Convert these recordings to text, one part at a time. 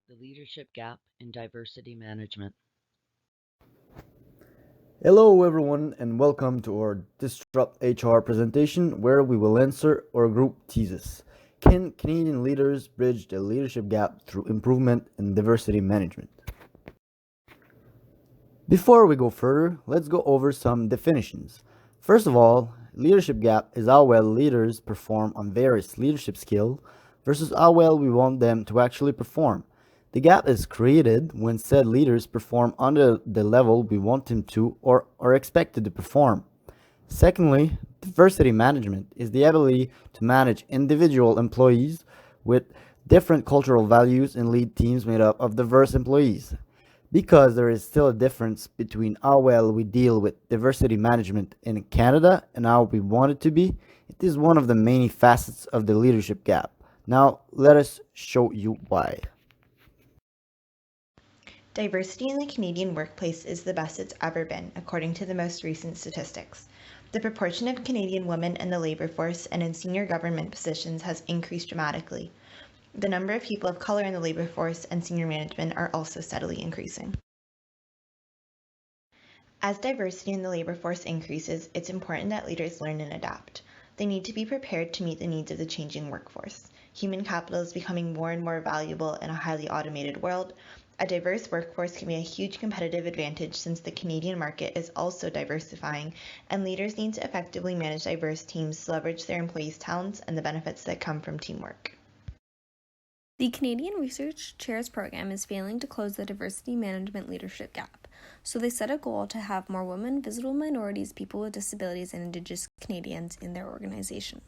The leadership gap in diversity management. Hello, everyone, and welcome to our Disrupt HR presentation where we will answer our group thesis. Can Canadian leaders bridge the leadership gap through improvement in diversity management? Before we go further, let's go over some definitions. First of all, leadership gap is how well leaders perform on various leadership skills versus how well we want them to actually perform. The gap is created when said leaders perform under the level we want them to or are expected to perform. Secondly, diversity management is the ability to manage individual employees with different cultural values and lead teams made up of diverse employees. Because there is still a difference between how well we deal with diversity management in Canada and how we want it to be, it is one of the many facets of the leadership gap. Now, let us show you why. Diversity in the Canadian workplace is the best it's ever been, according to the most recent statistics. The proportion of Canadian women in the labor force and in senior government positions has increased dramatically. The number of people of color in the labor force and senior management are also steadily increasing. As diversity in the labor force increases, it's important that leaders learn and adapt. They need to be prepared to meet the needs of the changing workforce. Human capital is becoming more and more valuable in a highly automated world. A diverse workforce can be a huge competitive advantage since the Canadian market is also diversifying, and leaders need to effectively manage diverse teams to leverage their employees' talents and the benefits that come from teamwork. The Canadian Research Chairs Program is failing to close the diversity management leadership gap, so they set a goal to have more women, visible minorities, people with disabilities, and Indigenous Canadians in their organization.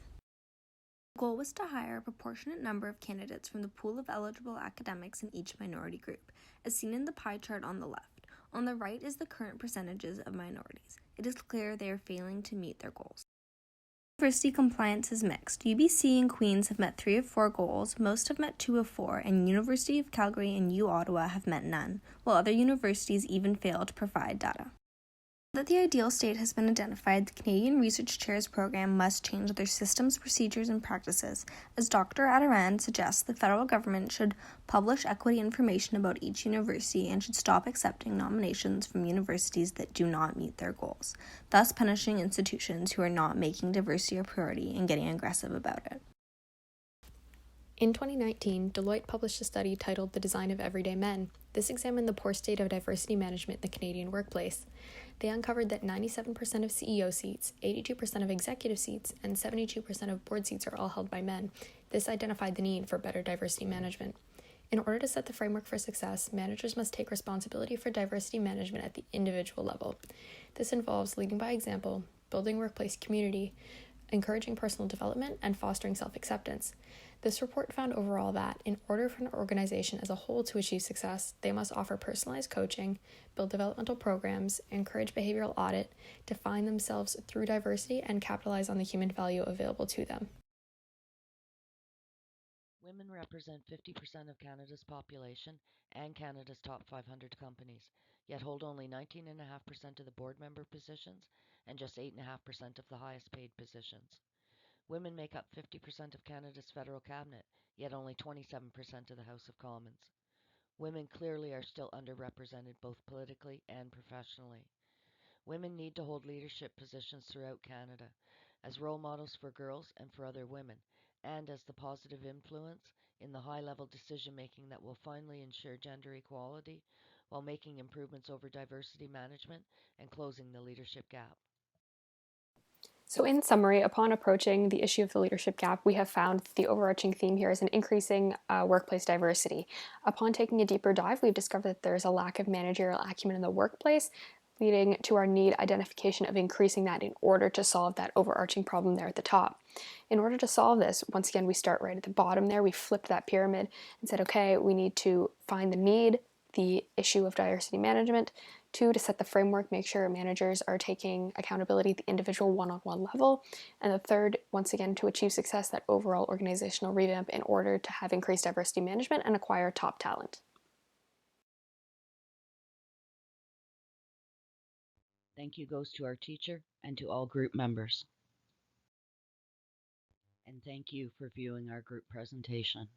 The goal was to hire a proportionate number of candidates from the pool of eligible academics in each minority group, as seen in the pie chart on the left. On the right is the current percentages of minorities. It is clear they are failing to meet their goals. University compliance is mixed. UBC and Queen's have met 3 of 4 goals, most have met 2 of 4, and University of Calgary and U Ottawa have met none, while other universities even fail to provide data. Now that the ideal state has been identified, the Canadian Research Chairs Program must change their systems, procedures, and practices. As Dr. Adarand suggests, the federal government should publish equity information about each university and should stop accepting nominations from universities that do not meet their goals, thus punishing institutions who are not making diversity a priority and getting aggressive about it. In 2019, Deloitte published a study titled The Design of Everyday Men. This examined the poor state of diversity management in the Canadian workplace. They uncovered that 97% of CEO seats, 82% of executive seats, and 72% of board seats are all held by men. This identified the need for better diversity management. In order to set the framework for success, managers must take responsibility for diversity management at the individual level. This involves leading by example, building workplace community, encouraging personal development, and fostering self-acceptance. This report found overall that, in order for an organization as a whole to achieve success, they must offer personalized coaching, build developmental programs, encourage behavioral audit, define themselves through diversity, and capitalize on the human value available to them. Women represent 50% of Canada's population and Canada's top 500 companies, yet hold only 19.5% of the board member positions and just 8.5% of the highest paid positions. Women make up 50% of Canada's federal cabinet, yet only 27% of the House of Commons. Women clearly are still underrepresented both politically and professionally. Women need to hold leadership positions throughout Canada as role models for girls and for other women, and as the positive influence in the high level decision making that will finally ensure gender equality while making improvements over diversity management and closing the leadership gap. So in summary, upon approaching the issue of the leadership gap, we have found the overarching theme here is an increasing workplace diversity. Upon taking a deeper dive, we've discovered that there's a lack of managerial acumen in the workplace, leading to our need identification of increasing that in order to solve that overarching problem there at the top. In order to solve this, once again, we start right at the bottom there. We flipped that pyramid and said, okay, we need to find the need, the issue of diversity management. 2, to set the framework, make sure managers are taking accountability at the individual one-on-one level. And the 3rd, once again, to achieve success, that overall organizational revamp in order to have increased diversity management and acquire top talent. Thank you goes to our teacher and to all group members. And thank you for viewing our group presentation.